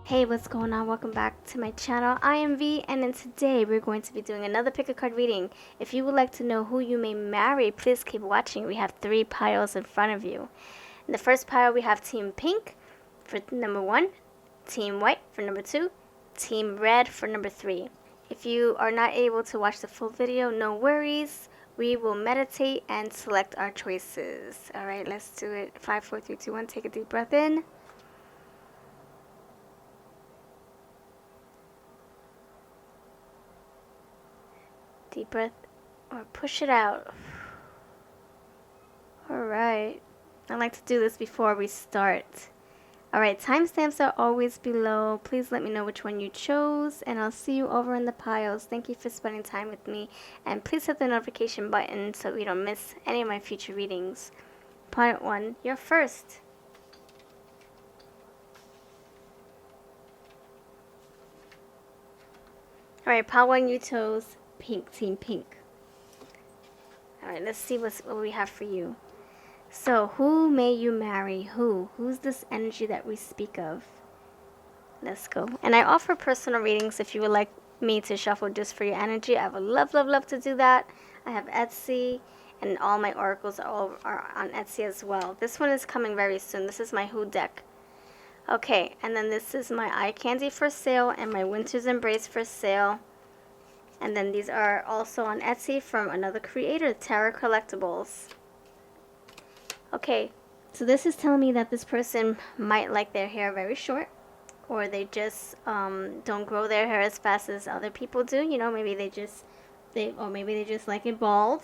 Hey, what's going on? Welcome back to my channel. I am V, and then today we're going to be doing another pick a card reading. If you would like to know who you may marry, please keep watching. We have 3 piles in front of you. In the first pile, we have Team Pink for number 1, Team White for number 2, Team Red for number 3. If you are not able to watch the full video, no worries. We will meditate and select our choices. Alright, let's do it. 5, 4, 3, 2, 1. Take a deep breath in. Deep breath or push it out. Alright. I like to do this before we start. Alright, timestamps are always below. Please let me know which one you chose, and I'll see you over in the piles. Thank you for spending time with me, and please hit the notification button so you don't miss any of my future readings. Part 1, you're first. Alright, pile 1, you chose Pink, Team Pink. Alright, let's see what we have for you. So, who may you marry? Who's this energy that we speak of? Let's go. And I offer personal readings if you would like me to shuffle just for your energy. I would love to do that. I have Etsy, and all my oracles are on Etsy as well. This one is coming very soon. This is my Who deck. Okay, and then this is my Eye Candy for sale and my Winter's Embrace for sale. And then these are also on Etsy from another creator, Tarot Collectibles. Okay, so this is telling me that this person might like their hair very short, or they just don't grow their hair as fast as other people do. You know, maybe they just like it bald.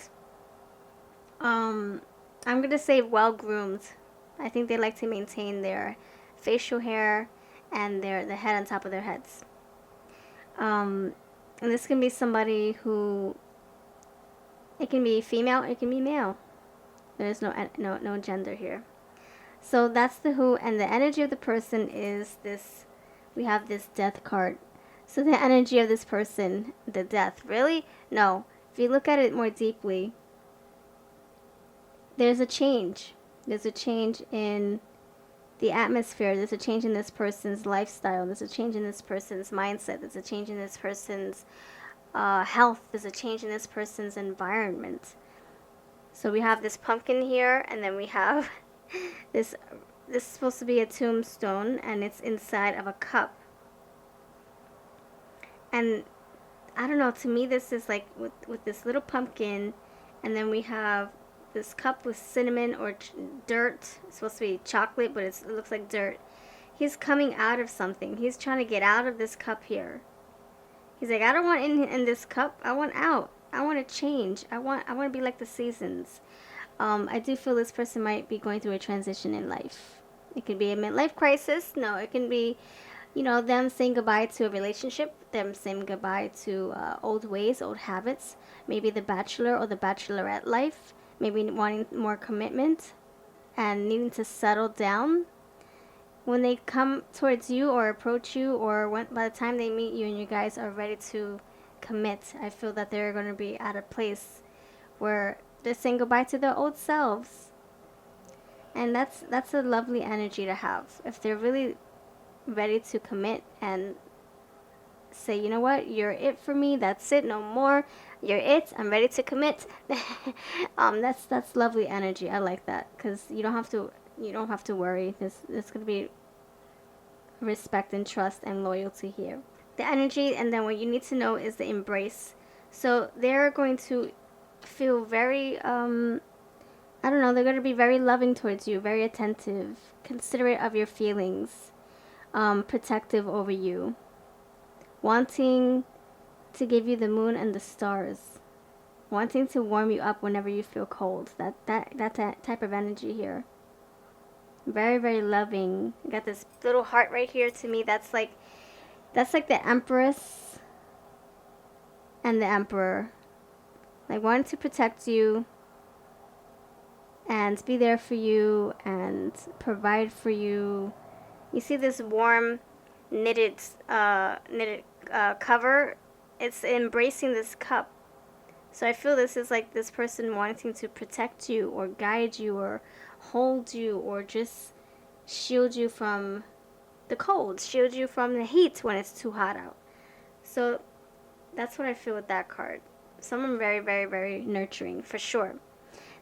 I'm gonna say well groomed. I think they like to maintain their facial hair and the head on top of their heads. And this can be somebody who, it can be female, it can be male. There's no gender here. So that's the who, and the energy of the person is this. We have this death card. So the energy of this person, the death, really? No. If you look at it more deeply, there's a change. There's a change in the atmosphere. There's a change in this person's lifestyle. There's a change in this person's mindset. There's a change in this person's health. There's a change in this person's environment. So we have this pumpkin here, and then we have this is supposed to be a tombstone, and it's inside of a cup. And I don't know, to me this is like with this little pumpkin, and then we have this cup with cinnamon or dirt. It's supposed to be chocolate, but it looks like dirt. He's coming out of something. He's trying to get out of this cup here. He's like, I don't want in this cup. I want out. I want to change. I want to be like the seasons. I do feel this person might be going through a transition in life. It could be a midlife crisis. No, it can be, you know, them saying goodbye to a relationship, them saying goodbye to old ways, old habits. Maybe the bachelor or the bachelorette life. Maybe wanting more commitment and needing to settle down. When they come towards you or approach you, or by the time they meet you and you guys are ready to commit, I feel that they're going to be at a place where they're saying goodbye to their old selves. And that's a lovely energy to have. If they're really ready to commit and say, you know what, you're it for me, that's it, no more, you're it, I'm ready to commit. That's lovely energy. I like that, because you don't have to worry. There's going to be respect and trust and loyalty here. The energy, and then what you need to know is the embrace. So they're going to feel very I don't know, they're going to be very loving towards you, very attentive, considerate of your feelings, protective over you, wanting to give you the moon and the stars, wanting to warm you up whenever you feel cold. That type of energy here. Very loving. I got this little heart right here. To me, that's like the Empress and the Emperor. Like, wanting to protect you and be there for you and provide for you. You see this warm knitted cover? It's embracing this cup. So I feel this is like this person wanting to protect you or guide you or hold you or just shield you from the cold, shield you from the heat when it's too hot out. So that's what I feel with that card. Someone very, very, very nurturing, for sure.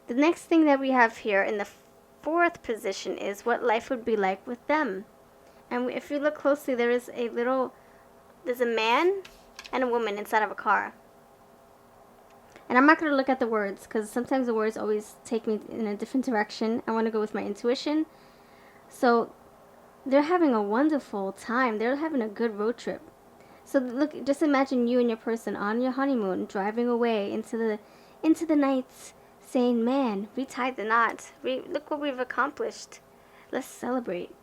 The next thing that we have here in the fourth position is what life would be like with them. And if you look closely, there's a man and a woman inside of a car. And I'm not going to look at the words because sometimes the words always take me in a different direction. I want to go with my intuition. So they're having a wonderful time. They're having a good road trip. So look, just imagine you and your person on your honeymoon driving away into the night saying, man, we tied the knot. Look what we've accomplished. Let's celebrate.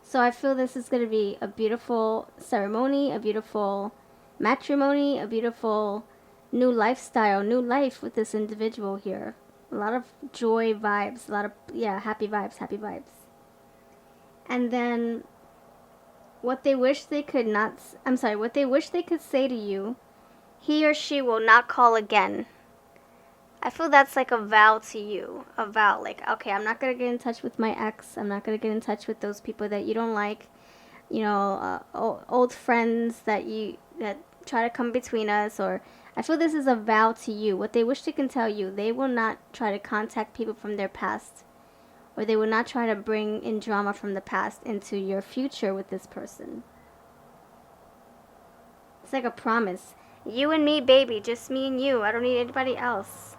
So I feel this is going to be a beautiful ceremony, a beautiful matrimony, a beautiful new lifestyle, new life with this individual here. A lot of joy vibes, a lot of, happy vibes, happy vibes. And then what they wish they could say to you, he or she will not call again. I feel that's like a vow to you. A vow, like, okay, I'm not going to get in touch with my ex. I'm not going to get in touch with those people that you don't like. Old friends that try to come between us. Or I feel this is a vow to you. What they wish they can tell you, they will not try to contact people from their past. Or they will not try to bring in drama from the past into your future with this person. It's like a promise. You and me, baby, just me and you. I don't need anybody else.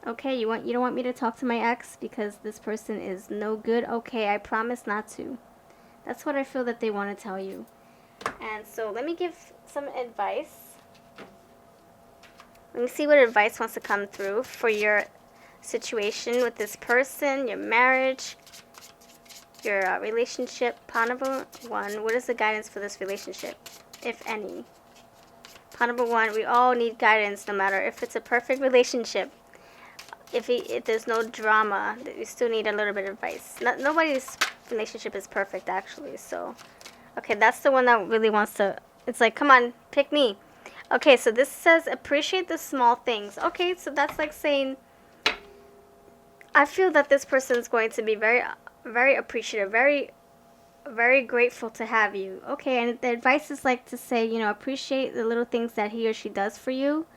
Okay, you don't want me to talk to my ex because this person is no good? Okay, I promise not to. That's what I feel that they want to tell you. And so let me give some advice. Let me see what advice wants to come through for your situation with this person, your marriage, your relationship. Pawn number 1, what is the guidance for this relationship, if any? Pawn number 1, we all need guidance no matter if it's a perfect relationship. If there's no drama, we still need a little bit of advice. Nobody's relationship is perfect, actually. So, okay, that's the one that really wants to. It's like, come on, pick me. Okay, so this says appreciate the small things. Okay, so that's like saying, I feel that this person is going to be very, very appreciative, very, very grateful to have you. Okay, and the advice is like to say, appreciate the little things that he or she does for you.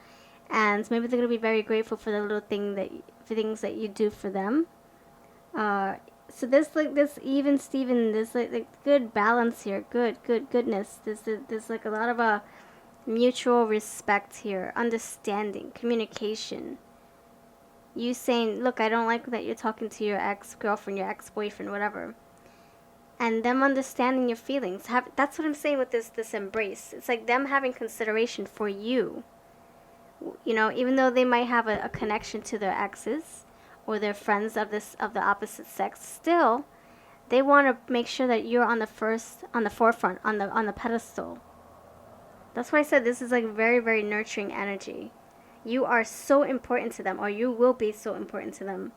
And maybe they're going to be very grateful for the little things that you do for them. So there's like this even Steven, there's like good balance here, goodness. There's like a lot of mutual respect here, understanding, communication. You saying, look, I don't like that you're talking to your ex-girlfriend, your ex-boyfriend, whatever. And them understanding your feelings. That's what I'm saying with this embrace. It's like them having consideration for you. Even though they might have a connection to their exes or their friends of the opposite sex, still they want to make sure that you're on the forefront, on the pedestal. That's why I said this is like very, very nurturing energy. You are so important to them, or you will be so important to them.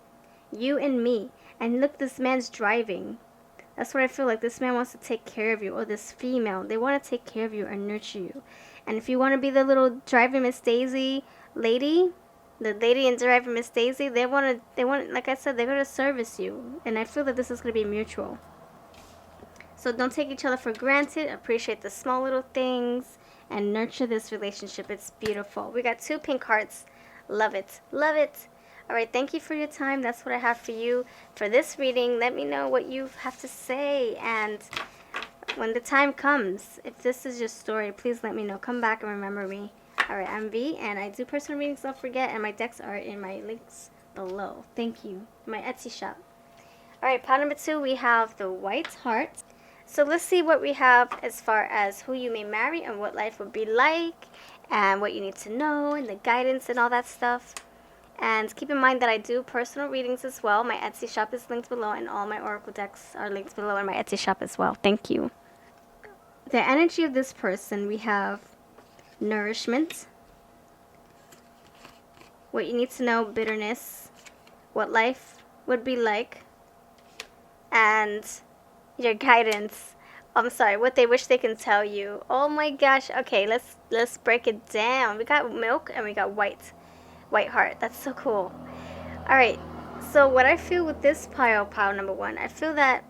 You and me. And look, this man's driving. That's what I feel like. This man wants to take care of you, or this female. They want to take care of you and nurture you. And if you want to be the little driving Miss Daisy lady, the lady in driving Miss Daisy, they want, like I said, they're going to service you. And I feel that this is going to be mutual. So don't take each other for granted. Appreciate the small little things and nurture this relationship. It's beautiful. We got 2 pink hearts. Love it. Love it. All right, thank you for your time. That's what I have for you for this reading. Let me know what you have to say. And when the time comes, if this is your story, please let me know. Come back and remember me. All right, I'm V, and I do personal readings, don't forget. And my decks are in my links below. Thank you. My Etsy shop. All right, pile number 2, we have the White Heart. So let's see what we have as far as who you may marry and what life would be like and what you need to know and the guidance and all that stuff. And keep in mind that I do personal readings as well. My Etsy shop is linked below, and all my Oracle decks are linked below in my Etsy shop as well. Thank you. The energy of this person, we have nourishment, what you need to know, bitterness, what life would be like, and your guidance. I'm sorry, what they wish they can tell you. Oh my gosh. Okay, let's break it down. We got milk and we got white heart. That's so cool. All right. So what I feel with this pile number 1, I feel that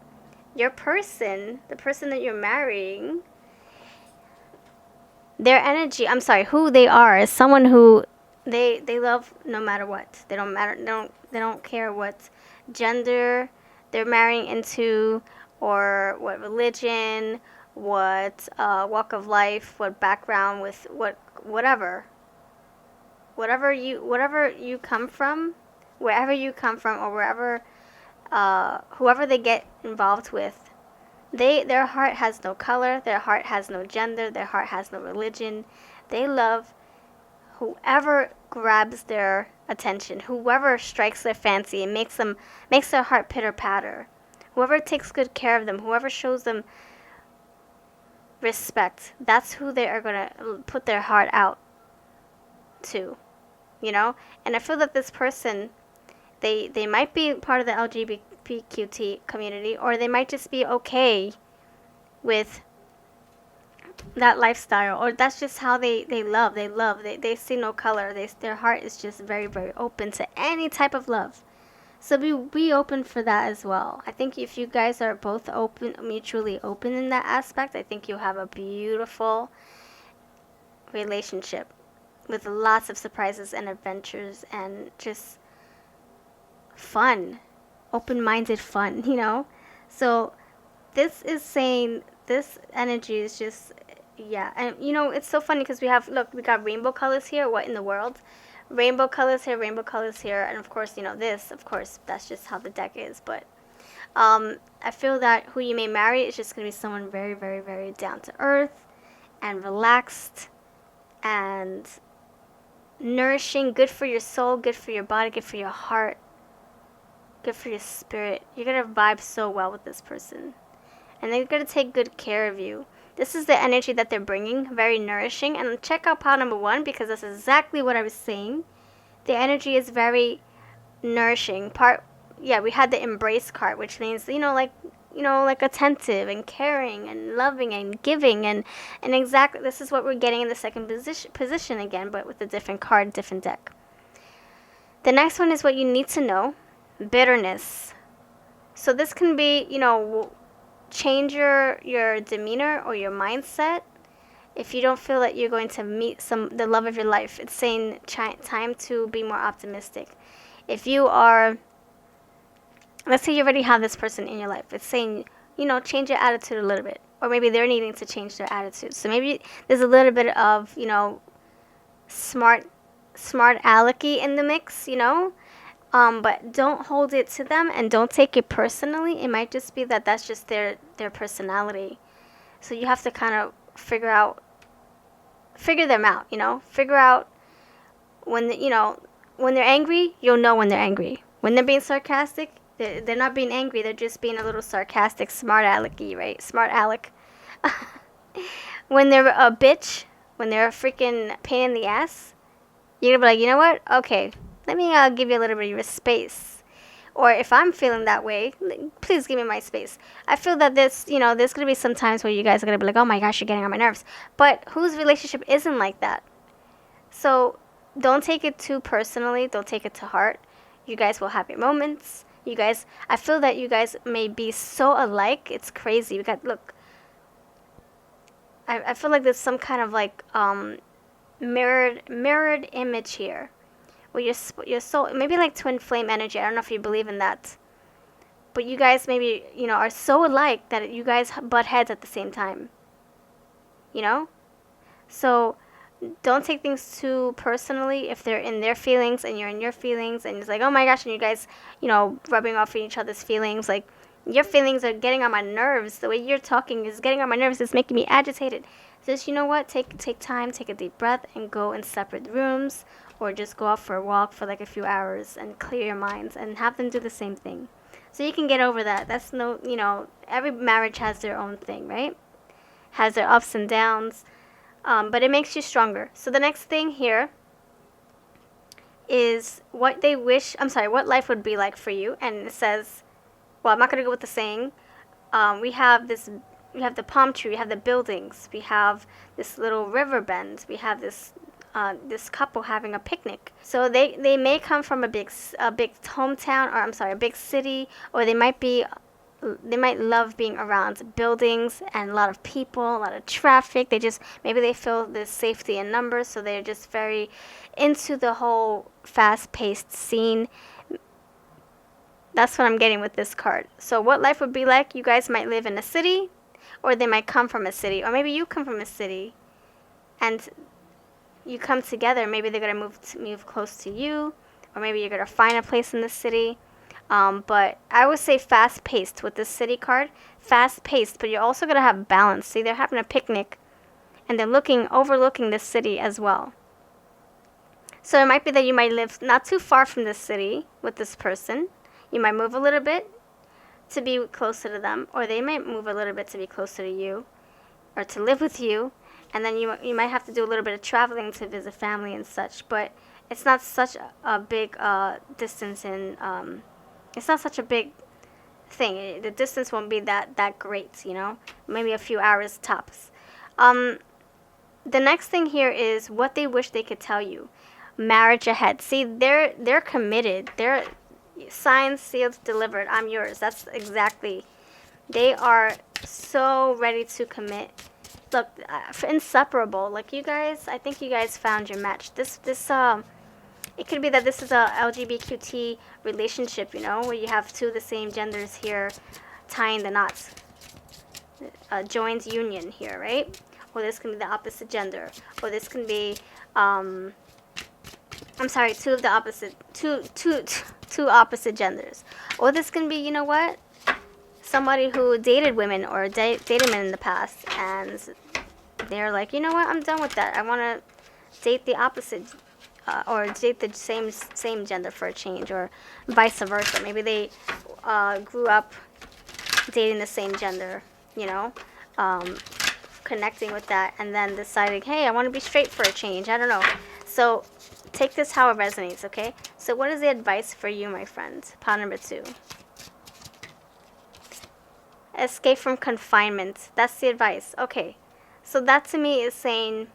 your person, the person that you're marrying, their energy, I'm sorry, who they are is someone who they love no matter what. They don't care what gender they're marrying into, or what religion, what walk of life, what background, with whatever you come from, wherever you come from, or wherever whoever they get involved with, their heart has no color, their heart has no gender, their heart has no religion. They love whoever grabs their attention, whoever strikes their fancy and makes their heart pitter patter. Whoever takes good care of them, whoever shows them respect, that's who they are going to put their heart out to, you know? And I feel that this person, they might be part of the LGBTQT community, or they might just be okay with that lifestyle, or that's just how they see no color. Their heart is just very, very open to any type of love. So be open for that as well. I think if you guys are both open, mutually open in that aspect, I think you'll have a beautiful relationship with lots of surprises and adventures and just fun, open-minded fun, you know? So this is saying this energy is just, yeah. And you know, it's so funny because we got rainbow colors here. What in the world? Rainbow colors here, rainbow colors here, and of course, you know, this, of course, that's just how the deck is. But I feel that who you may marry is just going to be someone very, very, very down to earth and relaxed and nourishing, good for your soul, good for your body, good for your heart, good for your spirit. You're going to vibe so well with this person. And they're going to take good care of you. This is the energy that they're bringing, very nourishing. And check out pile number 1, because that's exactly what I was saying. The energy is very nourishing. We had the embrace card, which means, like attentive and caring and loving and giving. And exactly, this is what we're getting in the second position again, but with a different card, different deck. The next one is what you need to know, bitterness. So this can be, change your demeanor or your mindset if you don't feel that you're going to meet the love of your life. It's saying time to be more optimistic. If you are, let's say you already have this person in your life, it's saying, change your attitude a little bit, or maybe they're needing to change their attitude. So maybe there's a little bit of, smart alecky in the mix, but don't hold it to them and don't take it personally. It might just be that's just their personality. So you have to kind of figure them out, figure out when they're angry. You'll know when they're angry. When they're being sarcastic, they're not being angry. They're just being a little sarcastic, smart alecky, right? Smart aleck. When they're a bitch, when they're a freaking pain in the ass, you're gonna be like, you know what? Okay, let me give you a little bit of your space. Or if I'm feeling that way, please give me my space. I feel that there's going to be some times where you guys are going to be like, oh my gosh, you're getting on my nerves. But whose relationship isn't like that? So don't take it too personally. Don't take it to heart. You guys will have your moments. I feel that you guys may be so alike. It's crazy. I feel like there's some kind of like mirrored image here. Well, your soul, maybe like twin flame energy. I don't know if you believe in that, but you guys maybe are so alike that you guys butt heads at the same time. So don't take things too personally if they're in their feelings and you're in your feelings, and it's like, oh my gosh, and you guys rubbing off each other's feelings. Like, your feelings are getting on my nerves. The way you're talking is getting on my nerves. It's making me agitated. Just, take time, take a deep breath, and go in separate rooms, or just go out for a walk for like a few hours and clear your minds, and have them do the same thing. So you can get over that. That's every marriage has their own thing, right? Has their ups and downs, but it makes you stronger. So the next thing here is what life would be like for you. And it says, well, I'm not going to go with the saying. We have the palm tree, we have the buildings, we have this little river bend, we have this couple having a picnic. So they may come from a big hometown, or a big city, or they might be they might love being around buildings and a lot of people, a lot of traffic. Maybe they feel this safety in numbers, so they're just very into the whole fast-paced scene. That's what I'm getting with this card. So what life would be like, you guys might live in a city, or they might come from a city, or maybe you come from a city and you come together. Maybe they're going to move close to you, or maybe you're going to find a place in the city. But I would say fast-paced with this city card. Fast-paced, but you're also going to have balance. See, they're having a picnic, and they're overlooking the city as well. So it might be that you might live not too far from this city with this person. You might move a little bit to be closer to them, or they might move a little bit to be closer to you, or to live with you. And then you might have to do a little bit of traveling to visit family and such. But it's not such a big distance in... it's not such a big thing. The distance won't be that great, maybe a few hours tops. The next thing here is what they wish they could tell you. Marriage ahead. See, they're committed. They're signed, sealed, delivered. I'm yours. That's exactly. They are so ready to commit. Look, inseparable. Like, you guys, I think you guys found your match. It could be that this is a LGBTQ relationship, where you have two of the same genders here tying the knots. A joined union here, right? Or this can be the opposite gender. Or this can be, two opposite genders. Or this can be, somebody who dated women or dated men in the past, and they're like, you know what, I'm done with that. I want to date the opposite, or date the same gender for a change, or vice versa. Maybe they grew up dating the same gender, connecting with that, and then deciding, hey, I want to be straight for a change. I don't know. So take this how it resonates, okay? So what is the advice for you, my friend? Pile number 2. Escape from confinement. That's the advice. Okay. So that to me is saying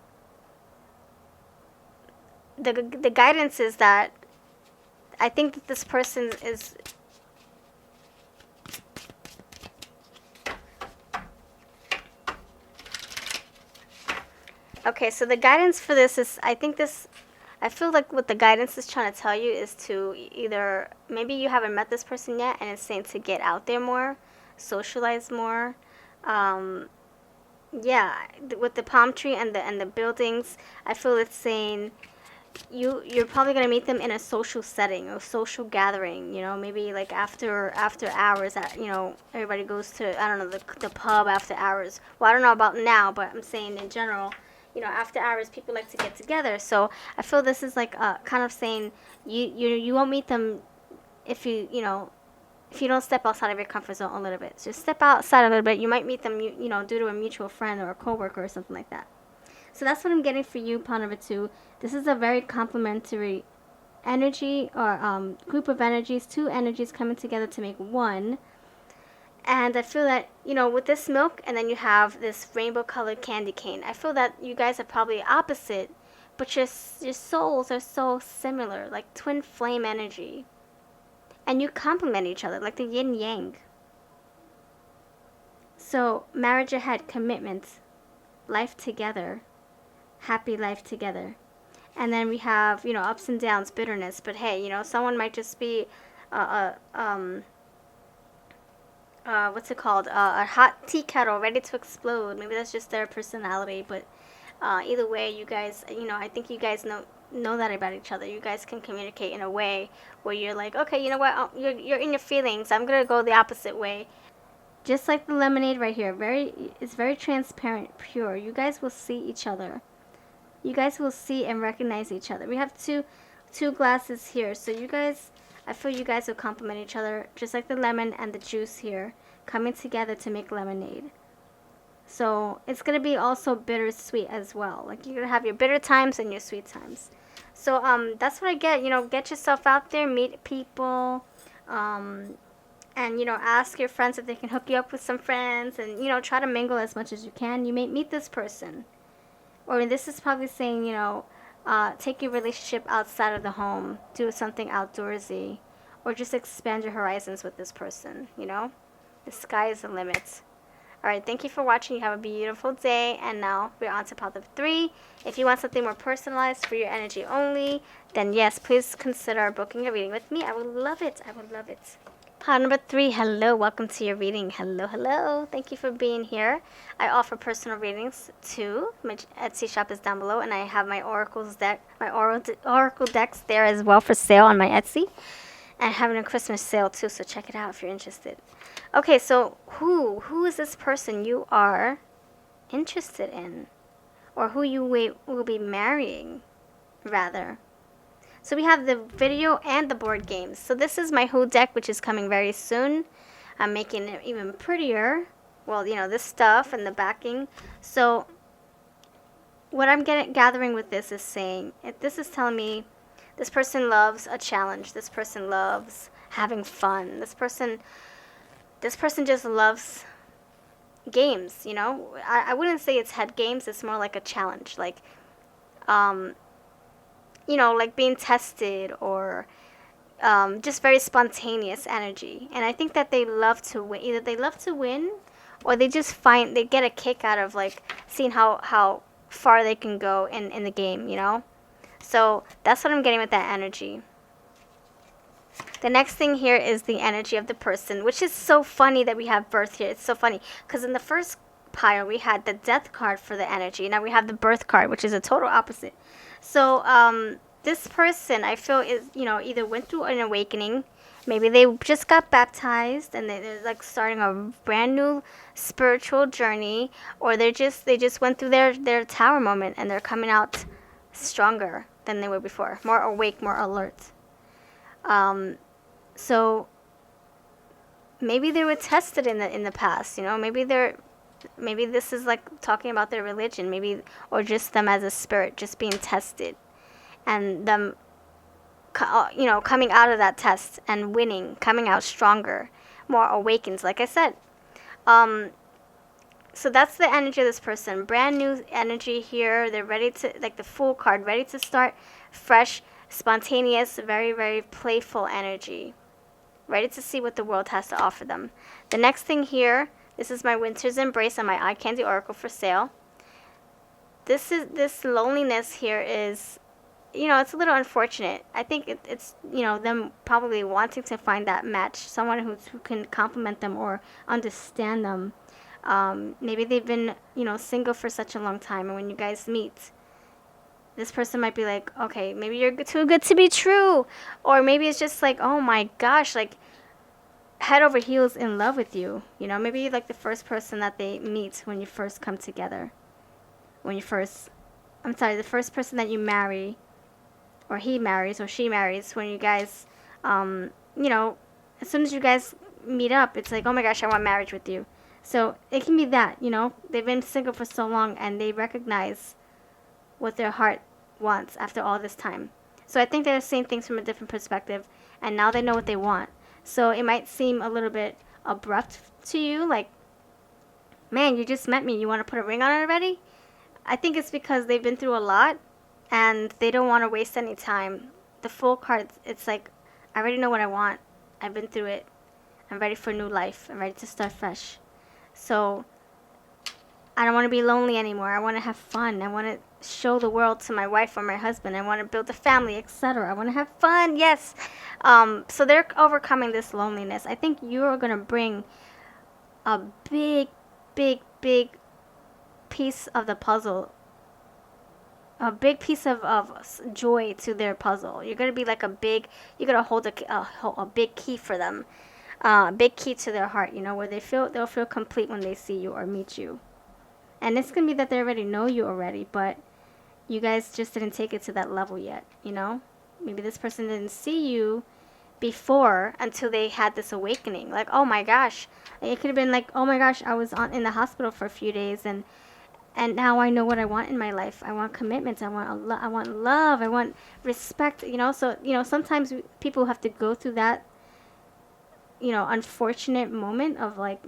the guidance is that I think that this person is okay, so the guidance for this is, I feel like what the guidance is trying to tell you is to either, maybe you haven't met this person yet and it's saying to get out there more, socialize more. Yeah, with the palm tree and the buildings, I feel it's saying you're probably going to meet them in a social setting, a social gathering, maybe like after hours, everybody goes to, I don't know, the pub after hours. Well, I don't know about now, but I'm saying in general, after hours people like to get together. So I feel this is like kind of saying you won't meet them if you don't step outside of your comfort zone a little bit. Just step outside a little bit. You might meet them, due to a mutual friend or a coworker or something like that. So that's what I'm getting for you, pile number 2. This is a very complementary energy, or group of energies, 2 energies coming together to make one. And I feel that, with this milk, and then you have this rainbow-colored candy cane, I feel that you guys are probably opposite, but your souls are so similar, like twin flame energy. And you complement each other, like the yin-yang. So, marriage ahead, commitment, life together, happy life together. And then we have, ups and downs, bitterness. But hey, someone might just be, what's it called? A hot tea kettle ready to explode. Maybe that's just their personality. But either way, you guys, I think you guys know that about each other. You guys can communicate in a way where you're like, okay, you know what? You're in your feelings. I'm gonna go the opposite way. Just like the lemonade right here. It's very transparent, pure. You guys will see each other. You guys will see and recognize each other. We have two glasses here. So you guys, I feel you guys will complement each other, just like the lemon and the juice here coming together to make lemonade. So it's going to be also bittersweet as well. Like, you're going to have your bitter times and your sweet times. So that's what I get. Get yourself out there, meet people, and, ask your friends if they can hook you up with some friends, and, try to mingle as much as you can. You may meet this person. Or this is probably saying, take your relationship outside of the home, do something outdoorsy, or just expand your horizons with this person, The sky is the limit. Alright, thank you for watching. You have a beautiful day. And now we're on to part of 3. If you want something more personalized for your energy only, then yes, please consider booking a reading with me. I would love it. I would love it. Part number 3. Hello, welcome to your reading. Hello, hello. Thank you for being here. I offer personal readings too. My Etsy shop is down below, and I have my oracle decks there as well for sale on my Etsy. And having a Christmas sale too, so check it out if you're interested. Okay, so who is this person you are interested in, or who you will be marrying, rather? So we have the video and the board games. So this is my Who deck, which is coming very soon. I'm making it even prettier. Well, you know, this stuff and the backing. So what I'm gathering with this is saying, this is telling me this person loves a challenge. This person loves having fun. This person just loves games, you know. I wouldn't say it's head games. It's more like a challenge, like, you know, like being tested, or just very spontaneous energy. And I think that they love to win. Either they love to win, or they just they get a kick out of like seeing how far they can go in the game, you know. So that's what I'm getting with that energy. The next thing here is the energy of the person, which is so funny that we have birth here. It's so funny because in the first pile we had the death card for the energy. Now we have the birth card, which is a total opposite. So this person, I feel, is, you know, either went through an awakening. Maybe they just got baptized and they're like starting a brand new spiritual journey, or they just went through their tower moment and they're coming out stronger than they were before, more awake, more alert. So maybe they were tested in the past, you know. Maybe this is like talking about their religion, maybe, or just them as a spirit just being tested, and them, you know, coming out of that test and winning, coming out stronger, more awakens, like I said. So that's the energy of this person. Brand new energy here. They're ready to, like the Fool card, ready to start fresh, spontaneous, very, very playful energy. Ready to see what the world has to offer them. The next thing here, this is my Winter's Embrace on my Eye Candy Oracle for sale. This loneliness here is, you know, it's a little unfortunate. I think it's, you know, them probably wanting to find that match, someone who can compliment them or understand them. Maybe they've been, you know, single for such a long time, and when you guys meet, this person might be like, okay, maybe you're too good to be true, or maybe it's just like, oh my gosh, like head over heels in love with you. You know, maybe you're like the first person that they meet when you first come together, the first person that you marry, or he marries or she marries, when you guys, you know, as soon as you guys meet up, it's like, oh my gosh, I want marriage with you. So it can be that, you know, they've been single for so long and they recognize what their heart wants after all this time. So I think they're seeing things from a different perspective, and now they know what they want. So it might seem a little bit abrupt to you, like, man, you just met me, you want to put a ring on it already? I think it's because they've been through a lot and they don't want to waste any time. The Fool card, it's like, I already know what I want. I've been through it. I'm ready for a new life. I'm ready to start fresh. So I don't want to be lonely anymore. I want to have fun. I want to show the world to my wife or my husband. I want to build a family, etc. I want to have fun. Yes. So they're overcoming this loneliness. I think you're going to bring a big, big, big piece of the puzzle. A big piece of joy to their puzzle. You're going to be like you're going to hold a big key for them. Big key to their heart, you know, where they'll feel complete when they see you or meet you. And it's going to be that they already know you already, but you guys just didn't take it to that level yet, you know? Maybe this person didn't see you before until they had this awakening. Like, oh my gosh. It could have been like, oh my gosh, I was in the hospital for a few days, and now I know what I want in my life. I want commitment. I want love. I want respect, you know? So, you know, sometimes people have to go through that, you know, unfortunate moment of like,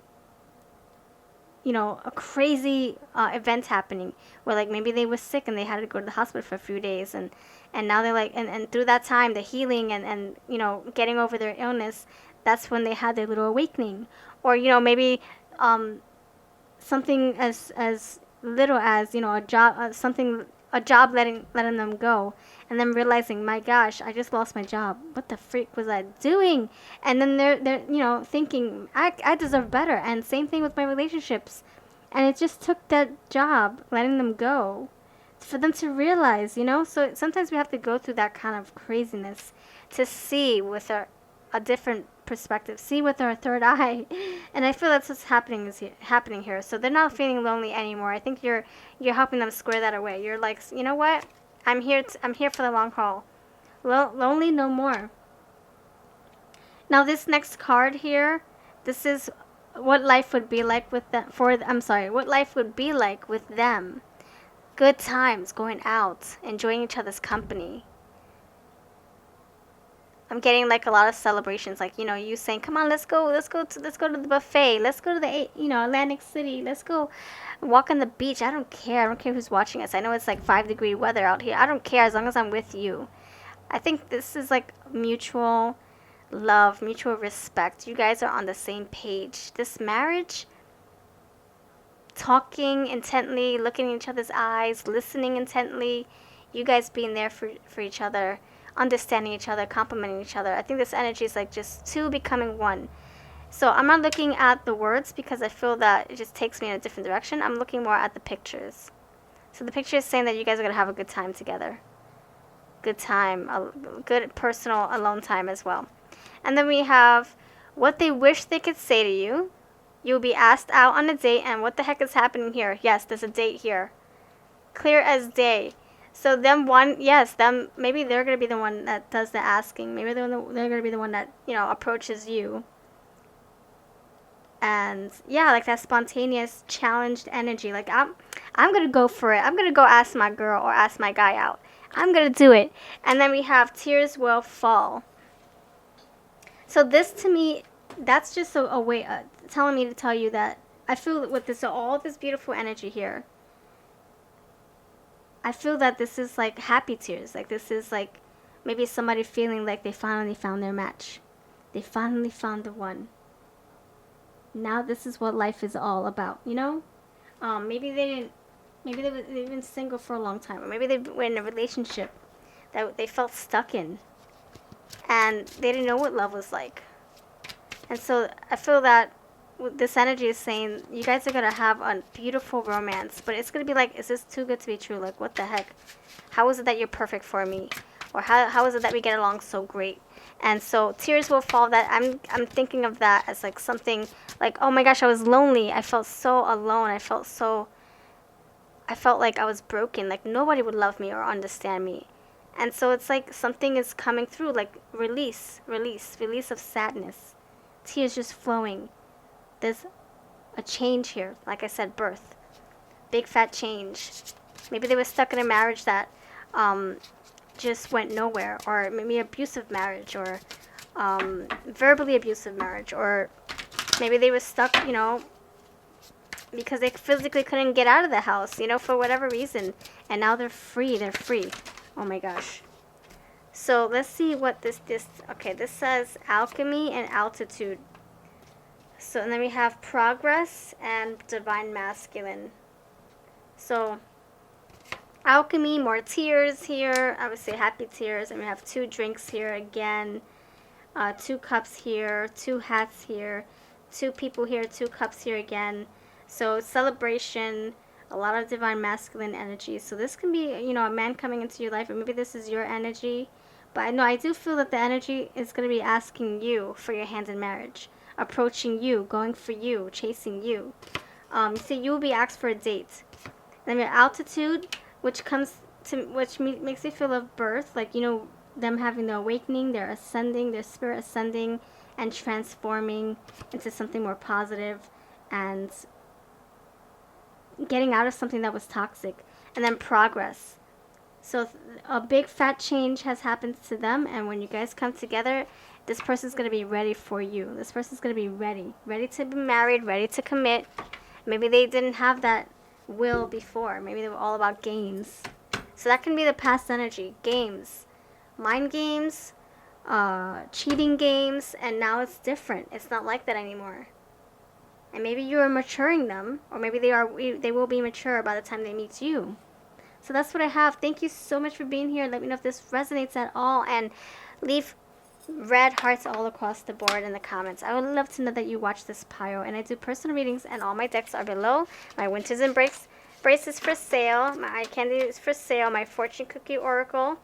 you know, a crazy event happening where like maybe they were sick and they had to go to the hospital for a few days, and now they're like, and through that time, the healing and you know, getting over their illness, that's when they had their little awakening. Or, maybe um, something as little as, a job letting them go, and then realizing, my gosh, I just lost my job. What the freak was I doing? And then they're thinking, I deserve better. And same thing with my relationships. And it just took that job letting them go for them to realize, So sometimes we have to go through that kind of craziness to see with a different perspective, see with our third eye. And I feel that's what's happening here. So they're not feeling lonely anymore. I think you're helping them square that away. You're like, you know what? I'm here for the long haul. Lonely no more. Now this next card here, this is what life would be like with them. What life would be like with them. Good times, going out, enjoying each other's company. I'm getting like a lot of celebrations, like, you saying, "Come on, let's go to the buffet. Let's go to the Atlantic City. Let's go walk on the beach. I don't care. I don't care who's watching us. I know it's like 5-degree weather out here. I don't care as long as I'm with you." I think this is like mutual love, mutual respect. You guys are on the same page. This marriage, talking intently, looking in each other's eyes, listening intently, you guys being there for each other, understanding each other, complimenting each other. I think this energy is like just two becoming one. So I'm not looking at the words because I feel that it just takes me in a different direction. I'm looking more at the pictures. So the picture is saying that you guys are going to have a good time together. Good time, a good personal alone time as well. And then we have what they wish they could say to you. You'll be asked out on a date, and what the heck is happening here? Yes, there's a date here. Clear as day. So maybe they're going to be the one that does the asking. Maybe they're going to be the one that, approaches you. And yeah, like that spontaneous, challenged energy. Like, I'm going to go for it. I'm going to go ask my girl or ask my guy out. I'm going to do it. And then we have tears will fall. So this, to me, that's just a way telling me to tell you that I feel with all this beautiful energy here, I feel that this is like happy tears. Like, this is like maybe somebody feeling like they finally found their match. They finally found the one. Now this is what life is all about, Maybe they've been single for a long time, or maybe they were in a relationship that they felt stuck in, and they didn't know what love was like. And so I feel that this energy is saying you guys are going to have a beautiful romance, but it's going to be like, is this too good to be true? Like, what the heck? How is it that you're perfect for me? Or how is it that we get along so great? And so tears will fall. That I'm thinking of that as like something like, oh my gosh, I was lonely. I felt so alone. I felt like I was broken. Like nobody would love me or understand me. And so it's like something is coming through, like release of sadness. Tears just flowing. There's a change here. Like I said, birth. Big fat change. Maybe they were stuck in a marriage that just went nowhere, or maybe abusive marriage, or verbally abusive marriage, or maybe they were stuck, because they physically couldn't get out of the house, for whatever reason, and now they're free. Oh my gosh. So let's see what this okay, this says alchemy and altitude. So, and then we have progress and divine masculine. So alchemy, more tears here. I would say happy tears. And we have 2 drinks here again. 2 cups here. 2 hats here. 2 people here. 2 cups here again. So celebration. A lot of divine masculine energy. So this can be, a man coming into your life. Or maybe this is your energy. But I do feel that the energy is going to be asking you for your hand in marriage. Approaching you. Going for you. Chasing you. So you will be asked for a date. Then your altitude, which makes you feel of birth, like, them having the awakening, they're ascending, their spirit ascending and transforming into something more positive and getting out of something that was toxic. And then progress. So a big fat change has happened to them, and when you guys come together, this person's going to be ready for you. This person's going to be ready to be married, ready to commit. Maybe they didn't have that will before. Maybe they were all about games. So that can be the past energy. Games. Mind games, cheating games, and now it's different. It's not like that anymore. And maybe you are maturing them, or maybe they will be mature by the time they meet you. So that's what I have. Thank you so much for being here. Let me know if this resonates at all, and leave red hearts all across the board in the comments. I would love to know that you watch this pile. And I do personal readings, and all my decks are below. My Winters and Brace is for sale. My Eye Candy is for sale. My Fortune Cookie Oracle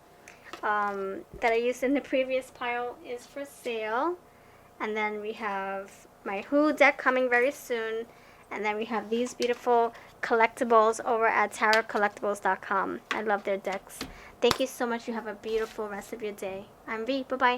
that I used in the previous pile is for sale. And then we have my Who deck coming very soon. And then we have these beautiful collectibles over at tarotcollectibles.com. I love their decks. Thank you so much. You have a beautiful rest of your day. I'm V. Bye-bye.